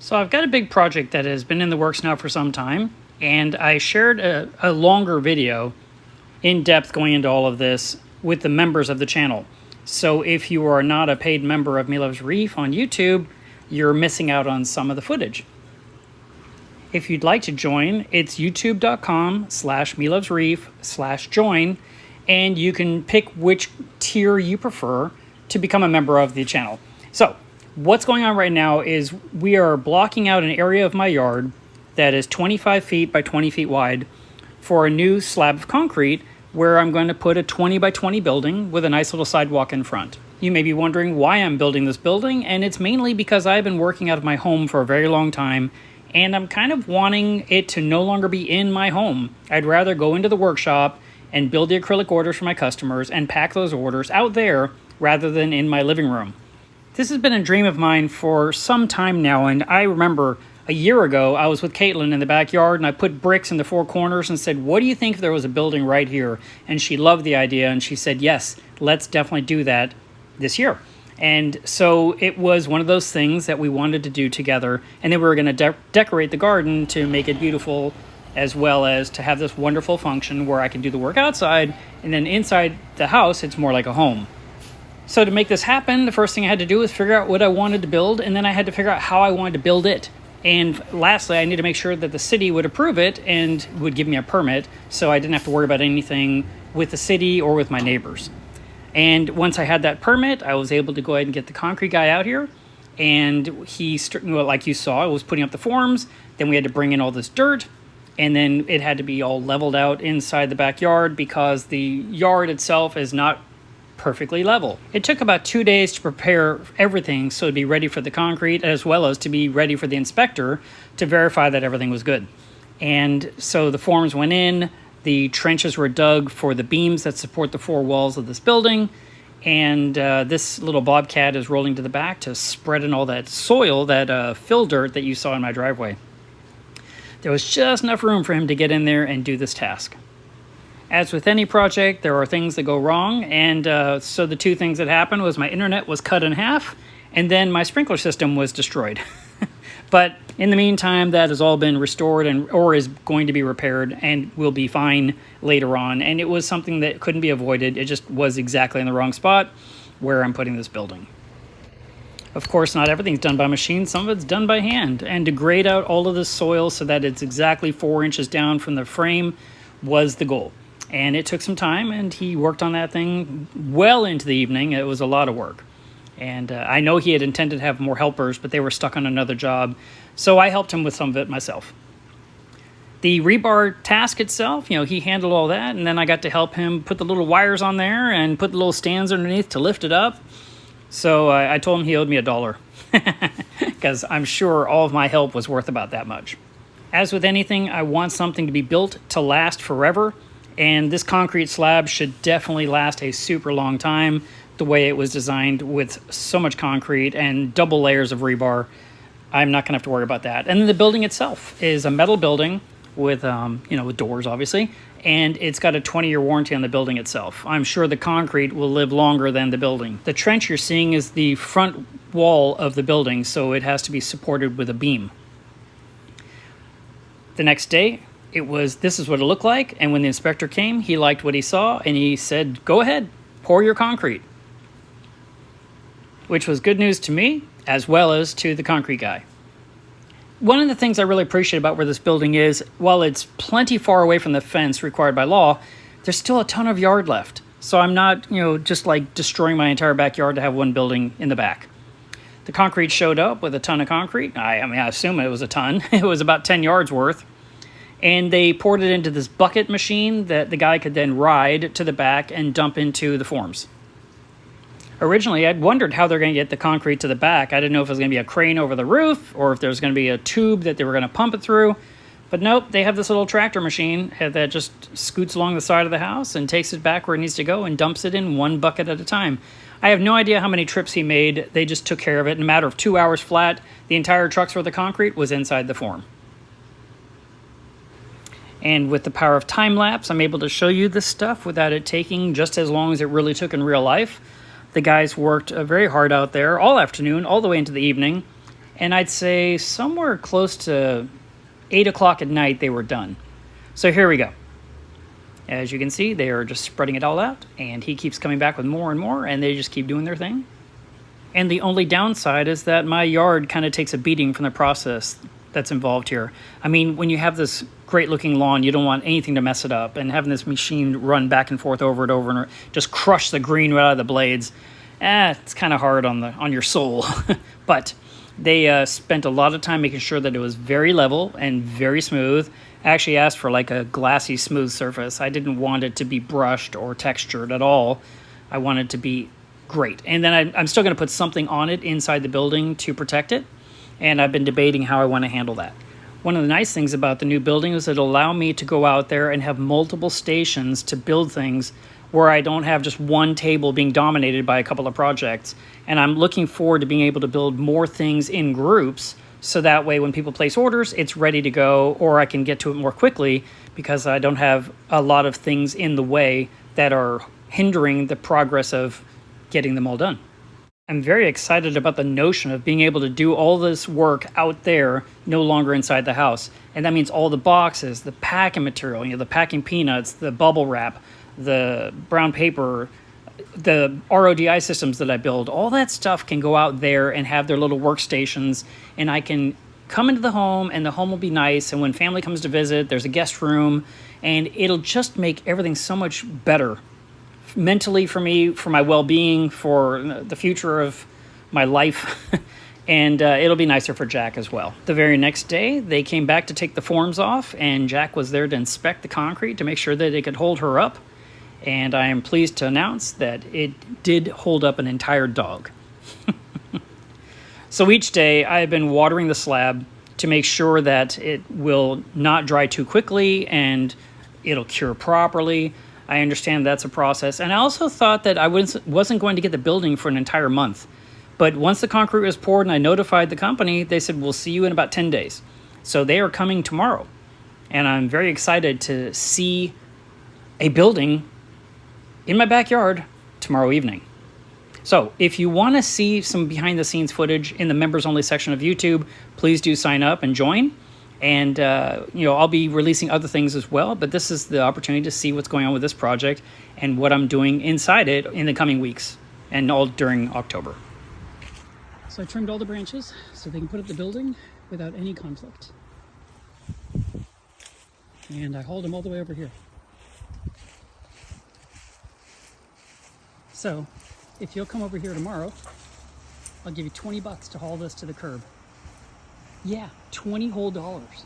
So I've got a big project that has been in the works now for some time, and I shared a longer video in depth going into all of this with the members of the channel. So if you are not a paid member of Me Loves Reef on YouTube, you're missing out on some of the footage. If you'd like to join, it's youtube.com/melovesreef/join, and you can pick which tier you prefer to become a member of the channel. So what's going on right now is we are blocking out an area of my yard that is 25 feet by 20 feet wide for a new slab of concrete where I'm going to put a 20 by 20 building with a nice little sidewalk in front. You may be wondering why I'm building this building, and it's mainly because I've been working out of my home for a very long time, and I'm kind of wanting it to no longer be in my home. I'd rather go into the workshop and build the acrylic orders for my customers and pack those orders out there rather than in my living room. This has been a dream of mine for some time now, and I remember a year ago I was with Caitlin in the backyard and I put bricks in the four corners and said, what do you think if there was a building right here? And she loved the idea and she said, yes, let's definitely do that this year. And so it was one of those things that we wanted to do together, and then we were going to decorate the garden to make it beautiful, as well as to have this wonderful function where I can do the work outside, and then inside the house it's more like a home. So to make this happen, the first thing I had to do was figure out what I wanted to build, and then I had to figure out how I wanted to build it. And lastly, I need to make sure that the city would approve it and would give me a permit, so I didn't have to worry about anything with the city or with my neighbors. And once I had that permit, I was able to go ahead and get the concrete guy out here, and he, like you saw, was putting up the forms. Then we had to bring in all this dirt, and then it had to be all leveled out inside the backyard because the yard itself is not perfectly level. It took about 2 days to prepare everything so it'd be ready for the concrete, as well as to be ready for the inspector to verify that everything was good. And so the forms went in, the trenches were dug for the beams that support the four walls of this building, and this little bobcat is rolling to the back to spread in all that soil, that fill dirt that you saw in my driveway. There was just enough room for him to get in there and do this task. As with any project, there are things that go wrong, and so the two things that happened was my internet was cut in half, and then my sprinkler system was destroyed. But in the meantime, that has all been restored or is going to be repaired and will be fine later on, and it was something that couldn't be avoided. It just was exactly in the wrong spot where I'm putting this building. Of course, not everything's done by machine. Some of it's done by hand, and to grade out all of this soil so that it's exactly 4 inches down from the frame was the goal. And it took some time, and he worked on that thing well into the evening. It was a lot of work. And I know he had intended to have more helpers, but they were stuck on another job. So I helped him with some of it myself. The rebar task itself, he handled all that. And then I got to help him put the little wires on there and put the little stands underneath to lift it up. So I told him he owed me $1 because I'm sure all of my help was worth about that much. As with anything, I want something to be built to last forever. And this concrete slab should definitely last a super long time, the way it was designed with so much concrete and double layers of rebar. I'm not going to have to worry about that. And then the building itself is a metal building with, with doors, obviously, and it's got a 20-year warranty on the building itself. I'm sure the concrete will live longer than the building. The trench you're seeing is the front wall of the building, so it has to be supported with a beam. The next day, this is what it looked like, and when the inspector came, he liked what he saw, and he said, go ahead, pour your concrete. Which was good news to me, as well as to the concrete guy. One of the things I really appreciate about where this building is, while it's plenty far away from the fence required by law, there's still a ton of yard left. So I'm not, just like destroying my entire backyard to have one building in the back. The concrete showed up with a ton of concrete. I assume it was a ton. It was about 10 yards worth. And they poured it into this bucket machine that the guy could then ride to the back and dump into the forms. Originally, I'd wondered how they're going to get the concrete to the back. I didn't know if it was going to be a crane over the roof or if there was going to be a tube that they were going to pump it through. But nope, they have this little tractor machine that just scoots along the side of the house and takes it back where it needs to go and dumps it in one bucket at a time. I have no idea how many trips he made. They just took care of it. In a matter of 2 hours flat, the entire truck's worth of concrete was inside the form. And with the power of time-lapse, I'm able to show you this stuff without it taking just as long as it really took in real life. The guys worked very hard out there all afternoon, all the way into the evening. And I'd say somewhere close to 8 o'clock at night, they were done. So here we go. As you can see, they are just spreading it all out, and he keeps coming back with more and more, and they just keep doing their thing. And the only downside is that my yard kind of takes a beating from the process that's involved here. I mean, when you have this great looking lawn, you don't want anything to mess it up, and having this machine run back and forth over and over and just crush the green right out of the blades, it's kind of hard on your soul. But they spent a lot of time making sure that it was very level and very smooth. I actually asked for like a glassy smooth surface. I didn't want it to be brushed or textured at all. I wanted it to be great. And then I'm still going to put something on it inside the building to protect it. And I've been debating how I want to handle that. One of the nice things about the new building is it'll allow me to go out there and have multiple stations to build things where I don't have just one table being dominated by a couple of projects. And I'm looking forward to being able to build more things in groups, so that way when people place orders, it's ready to go, or I can get to it more quickly because I don't have a lot of things in the way that are hindering the progress of getting them all done. I'm very excited about the notion of being able to do all this work out there, no longer inside the house. And that means all the boxes, the packing material, the packing peanuts, the bubble wrap, the brown paper, the RODI systems that I build, all that stuff can go out there and have their little workstations, and I can come into the home and the home will be nice. And when family comes to visit, there's a guest room, and it'll just make everything so much better mentally for me, for my well-being, for the future of my life. And it'll be nicer for Jack as well. The very next day, they came back to take the forms off, and Jack was there to inspect the concrete to make sure that it could hold her up. And I am pleased to announce that it did hold up an entire dog. So each day, I've been watering the slab to make sure that it will not dry too quickly and it'll cure properly. I understand that's a process. And I also thought that I wasn't going to get the building for an entire month. But once the concrete was poured and I notified the company, they said, we'll see you in about 10 days. So they are coming tomorrow. And I'm very excited to see a building in my backyard tomorrow evening. So if you want to see some behind the scenes footage in the members only section of YouTube, please do sign up and join. And, I'll be releasing other things as well, but this is the opportunity to see what's going on with this project and what I'm doing inside it in the coming weeks and all during October. So I trimmed all the branches so they can put up the building without any conflict. And I hauled them all the way over here. So if you'll come over here tomorrow, I'll give you $20 to haul this to the curb. Yeah, $20 whole dollars.